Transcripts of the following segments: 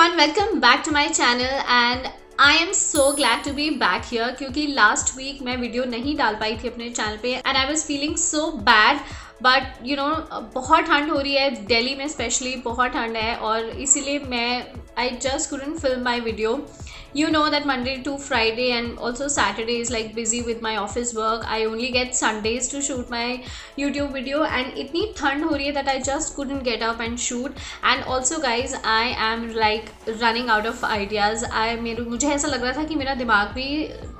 everyone, welcome back to my channel and I am so glad to be back here क्योंकि last week मैं video नहीं डाल पाई थी अपने चैनल पे and I was feeling so bad but you know बहुत ठंड हो रही है दिल्ली में, स्पेशली बहुत ठंड है और इसीलिए मैं I just couldn't film my video. You know that Monday to Friday and also Saturday is like busy with my office work. I only get Sundays to shoot my YouTube video and इतनी ठंड हो रही है that I just couldn't get up and shoot. And also guys, I am like running out of ideas. मुझे ऐसा लग रहा था कि मेरा दिमाग भी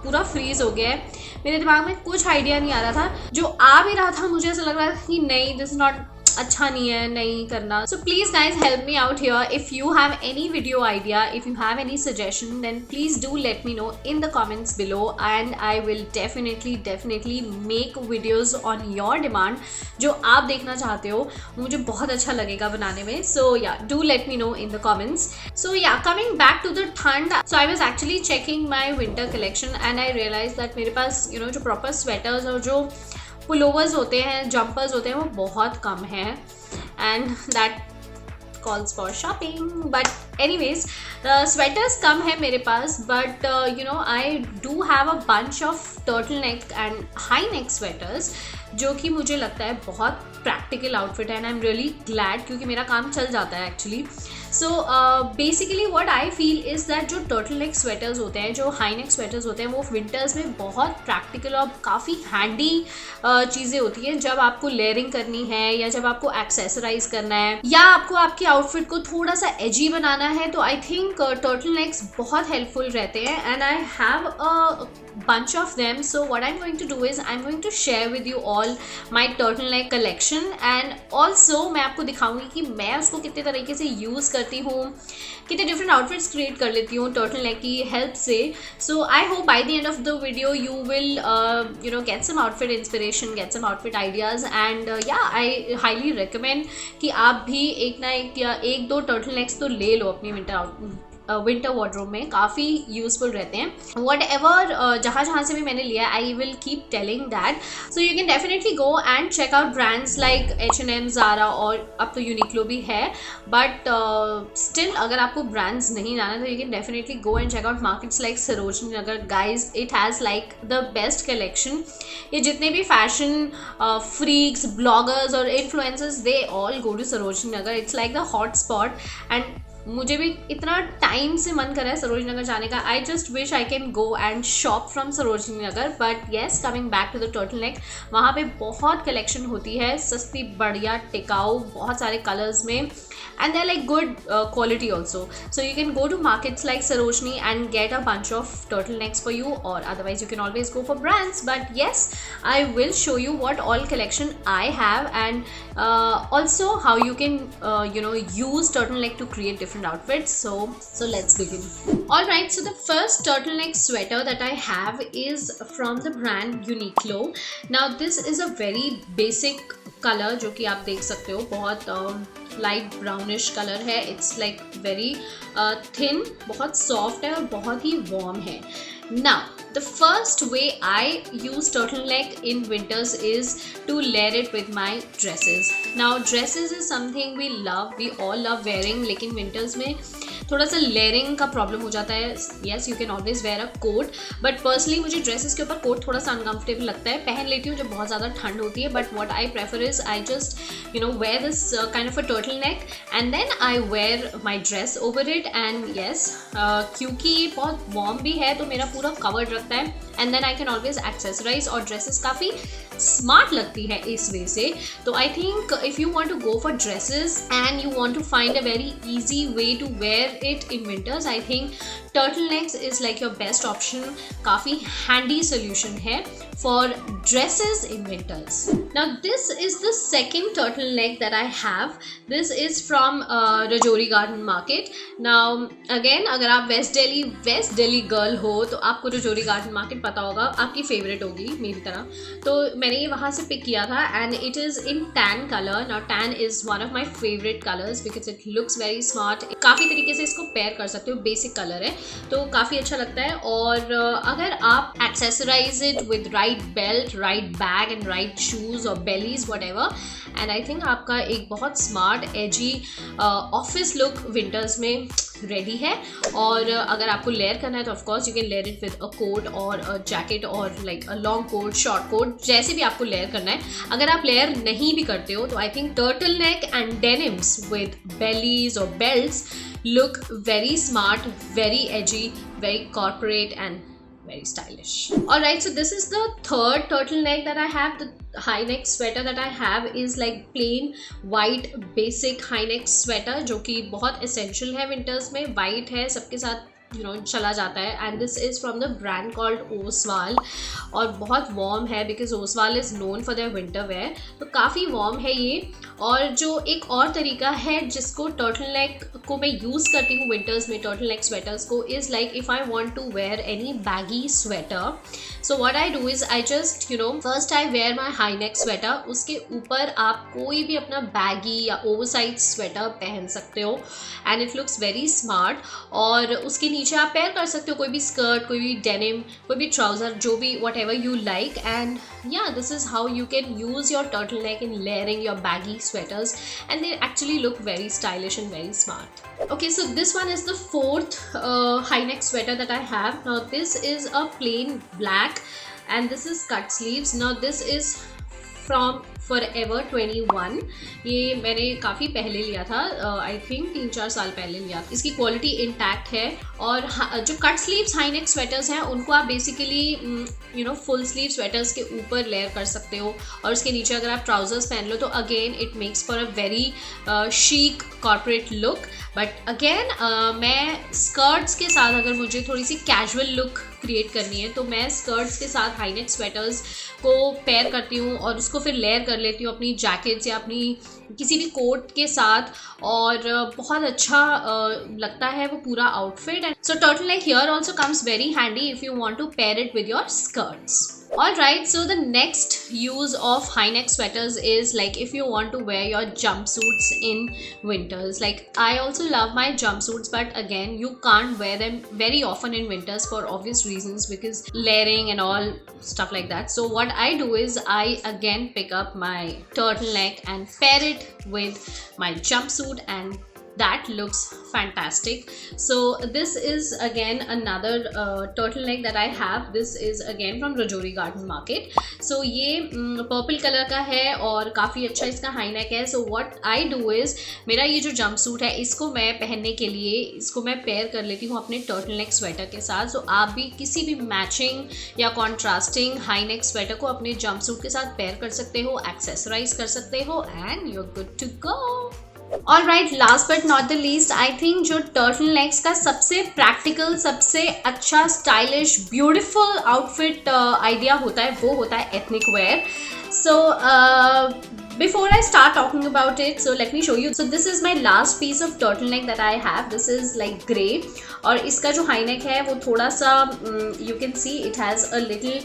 पूरा फ्रीज हो गया है. मेरे दिमाग में कुछ आइडिया नहीं आ रहा था. जो आ भी रहा था मुझे ऐसा लग रहा था कि नहीं, दिस नॉट अच्छा नहीं है, नहीं करना. So please guys help me out here. If you have any video idea, if you have any suggestion, then please do let me know in the comments below and I will definitely make videos on your demand. जो आप देखना चाहते हो मुझे बहुत अच्छा लगेगा बनाने में. So yeah do let me know in the comments. So yeah coming back to the ठंड, so I was actually checking my winter collection and I realize that मेरे पास जो प्रॉपर स्वेटर्स और जो पुलोवर्स होते हैं, जंपर्स होते हैं, वो बहुत कम है and that calls for shopping. But anyways sweaters कम है मेरे पास, but I do have a bunch of turtle neck and high neck sweaters जो कि मुझे लगता है बहुत प्रैक्टिकल आउटफिट है and I am really glad क्योंकि मेरा काम चल जाता है actually. So basically what I feel is that जो टर्टल नेक स्वेटर्स होते हैं, जो हाई नेक स्वेटर्स होते हैं, वो विंटर्स में बहुत प्रैक्टिकल और काफ़ी हैंडी चीज़ें होती हैं जब आपको लेयरिंग करनी है या जब आपको एक्सेसराइज करना है या आपको आपके आउटफिट को थोड़ा सा एजी बनाना है. तो आई थिंक टर्टल नेक्स बहुत हेल्पफुल रहते हैं and I have a bunch of them. So what I'm going to do is I'm going to share with you all my turtleneck collection and also मैं आपको दिखाऊंगी कि मैं उसको कितने तरीके से यूज़ करती हूँ, कितने डिफरेंट आउटफिट्स क्रिएट कर लेती हूँ turtleneck की हेल्प से. So I hope by the end of the video you will get some outfit inspiration, get some outfit ideas and yeah, I highly recommend कि आप भी एक ना एक या एक दो turtlenecks तो ले लो अपनी विंटर वार्डरोब में. काफ़ी यूजफुल रहते हैं. वट एवर जहाँ से भी मैंने लिया, I will keep telling that. So you can definitely go and check out brands like H&M, Zara और अब तो यूनिक्लो भी है. बट स्टिल अगर आपको ब्रांड्स नहीं जाना तो you can definitely go and check out markets like Sarojini Nagar. Guys, it has like the best collection. ये जितने भी फैशन फ्रीक्स, ब्लॉगर्स और influencers, they all go to Sarojini Nagar. It's like the hot spot and मुझे भी इतना टाइम से मन कर रहा है सरोजनी नगर जाने का. I just wish I can go and shop from Sarojini Nagar. But yes, coming back to the turtle neck, वहाँ पे बहुत कलेक्शन होती है, सस्ती, बढ़िया, टिकाऊ, बहुत सारे कलर्स में and they're like good quality also. So you can go to markets like Sarojini and get a bunch of turtlenecks for you, or otherwise you can always go for brands. But yes, I will show you what all collection I have and also how you can use turtleneck to create different outfits. So let's begin. All right, so the first turtleneck sweater that I have is from the brand Uniqlo. Now this is a very basic colour जो कि आप देख सकते हो, बहुत light brownish colour है. It's like very thin, बहुत soft है और बहुत ही वार्म है. Now the first way I use turtleneck in winters is to layer it with my dresses. Now dresses is something we love, we all love wearing, लेकिन winters में थोड़ा सा layering का प्रॉब्लम हो जाता है. Yes, you can always wear a coat, but personally मुझे dresses के ऊपर कोट थोड़ा सा अनकंफर्टेबल लगता है. पहन लेती हूँ जब बहुत ज़्यादा ठंड होती है, but what I prefer is I just wear this kind of a turtle neck and then I wear my dress over it. And yes, क्योंकि ये बहुत वार्म भी है तो मेरा पूरा कवर्ड रखता है and then I can always accessorise और ड्रेसेस काफ़ी स्मार्ट लगती है इस वे से. तो I think if you want to go for dresses and you want to find a very easy way to wear it in winters, I think turtlenecks is like your best option. काफ़ी handy solution है for dresses in winters. Now this is the second turtleneck that I have. This is from Rajouri Garden Market. Now again, अगर आप West Delhi girl हो तो आपको Rajouri Garden Market पता होगा, आपकी favorite होगी मेरी तरह. तो मैंने ये वहाँ से pick किया था and it is in tan color. Now tan is one of my favorite colors because it looks very smart. काफ़ी तरीके से इसको पेयर कर सकते हो, बेसिक कलर है. तो काफ़ी अच्छा लगता है। और अगर आप accessorize it with right belt, right bag and right shoes और bellies whatever, and I think आपका एक बहुत smart edgy office look winters में रेडी है। और अगर आपको लेयर करना है तो of course you can layer it with a coat और अ जैकेट और like a long coat, short coat, जैसे भी आपको लेयर करना है। अगर आप लेयर नहीं भी करते हो तो I think turtle neck and denims with bellies और belts look very smart, very edgy, very corporate and very stylish. Alright, so this is the third turtleneck that I have. The high neck sweater that I have is like plain white basic high neck sweater, जो कि बहुत essential है winters में। white है, सबके साथ चला जाता है। And this is from the brand called Oswal, और बहुत वार्म है because Oswal is known for their winter wear, तो काफ़ी वार्म है ये। और जो एक और तरीका है जिसको टर्टल नेक को मैं यूज़ करती हूँ विंटर्स में, टर्टल नेक स्वेटर्स को, is like if I want to wear any baggy sweater, so what I do is I just first I wear my high neck sweater, उसके ऊपर आप कोई भी अपना बैगी या ओवरसाइज स्वेटर पहन सकते हो and it looks very smart. और उसके नीचे आप पेयर कर सकते हो कोई भी स्कर्ट, कोई भी डेनिम, कोई भी ट्राउजर, जो भी what ever you like. And yeah, this is how you can use your turtleneck in layering your baggy sweaters, and they actually look very stylish and very smart. Okay, so this one is the fourth high neck sweater that I have. Now this is a plain black and this is cut sleeves. Now this is from Forever 21। ये मैंने काफ़ी पहले लिया था, I think 3-4 साल पहले लिया। इसकी क्वालिटी इंटैक्ट है। और जो cut sleeves high neck sweaters हैं उनको आप बेसिकली फुल स्लीव स्वेटर्स के ऊपर लेयर कर सकते हो, और उसके नीचे अगर आप ट्राउजर्स पहन लो तो again it makes for a very chic corporate look. But again मैं स्कर्ट्स के साथ, अगर मुझे थोड़ी सी कैजुअल लुक क्रिएट करनी है तो मैं स्कर्ट्स के साथ हाई नेक स्वेटर्स को पेयर करती हूँ और उसको फिर लेयर कर लेती हूँ अपनी जैकेट्स या अपनी किसी भी कोट के साथ, और बहुत अच्छा लगता है वो पूरा outfit. And so turtle neck here also comes very handy if you want to pair it with your skirts. Alright, so the next use of high neck sweaters is like if you want to wear your jumpsuits in winters. Like I also love my jumpsuits, but again you can't wear them very often in winters for obvious reasons because layering and all stuff like that. So what I do is I again pick up my turtleneck and pair it with my jumpsuit, and that looks fantastic. So this is again another turtleneck that I have. This is again from Rajouri Garden Market. So ये purple colour का है और काफ़ी अच्छा इसका high neck है। So what I do is मेरा ये जो जंप सूट है इसको मैं पहनने के लिए इसको मैं पेयर कर लेती हूँ अपने टर्टल नेक स्वेटर के साथ। So आप भी किसी भी मैचिंग या कॉन्ट्रास्टिंग हाई नेक स्वेटर को अपने जंप सूट के साथ पेयर कर सकते हो, एक्सेसराइज कर सकते हो, and you're good to go. Alright, last but not the least, I think जो टर्टल नेक्स का सबसे प्रैक्टिकल, सबसे अच्छा, स्टाइलिश, ब्यूटिफुल आउटफिट आइडिया होता है वो होता है ethnic wear. So before I start talking about it, so let me show you. So this is my last piece of turtleneck that I have. This is like grey, और इसका जो high neck है वो थोड़ा सा you can see it has a little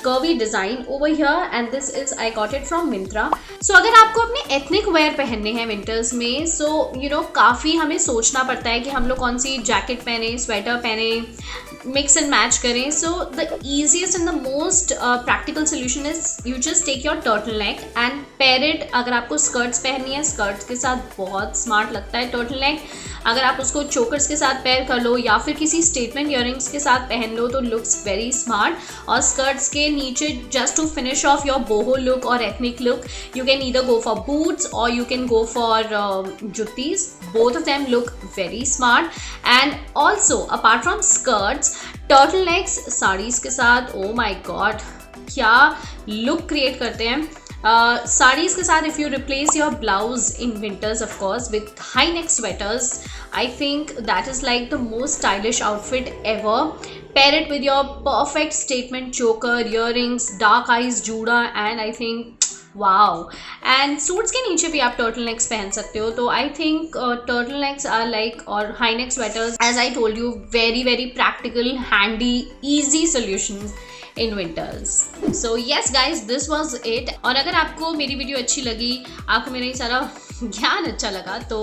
curvy design over here, and this is I got it from Myntra. So अगर आपको अपने एथनिक वेयर पहनने हैं विंटर्स में, so काफ़ी हमें सोचना पड़ता है कि हम लोग कौन सी जैकेट पहने, स्वेटर पहने, मिक्स एंड मैच करें। So the easiest and the most practical solution is you just take your turtle neck and pair it. अगर आपको स्कर्ट्स पहननी है, स्कर्ट्स के साथ बहुत स्मार्ट लगता है टर्टल नेक। अगर आप उसको चोकर्स के साथ पेयर कर लो या फिर किसी स्टेटमेंट इयररिंग्स के साथ पहन लो तो लुक्स वेरी स्मार्ट। और स्कर्ट्स के नीचे just to finish off your boho look और ethnic look, you can either go for boots और you can go for juttis. Both of them look very smart. And also apart from skirts, turtle necks saris के साथ, oh my god, क्या look create करते हैं। साड़ीज़ के साथ if you replace your blouse in winters of course with high neck sweaters, I think that is like the most stylish outfit ever. Pair it with your perfect statement चोकर, earrings, dark eyes जूड़ा, and I think wow. And suits के नीचे भी आप turtle next पहन सकते हो। तो I think turtle necks are like, और high neck sweaters as I told you, very very practical, handy, easy solutions in winters. So yes guys, this was it. और अगर आपको मेरी वीडियो अच्छी लगी, आपको मेरा ये सारा ज्ञान अच्छा लगा तो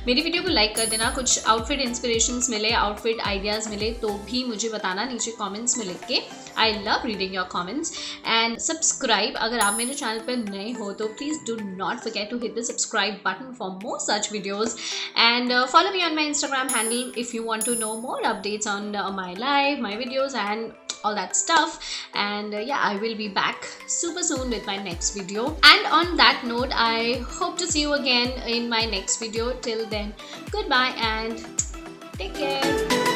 मेरी वीडियो को लाइक कर देना। कुछ आउटफिट इंस्पिरेशंस मिले, आउटफिट आइडियाज़ मिले तो भी मुझे बताना नीचे कमेंट्स में लिख के। I love reading your comments. And subscribe, अगर आप मेरे चैनल पर नए हो तो please do not forget to hit the subscribe button for more such videos. And follow me on my Instagram handle if you want to know more updates on my life, my videos and all that stuff. And yeah, I will be back super soon with my next video. And on that note, I hope to see you again in my next video. Till then, goodbye and take care.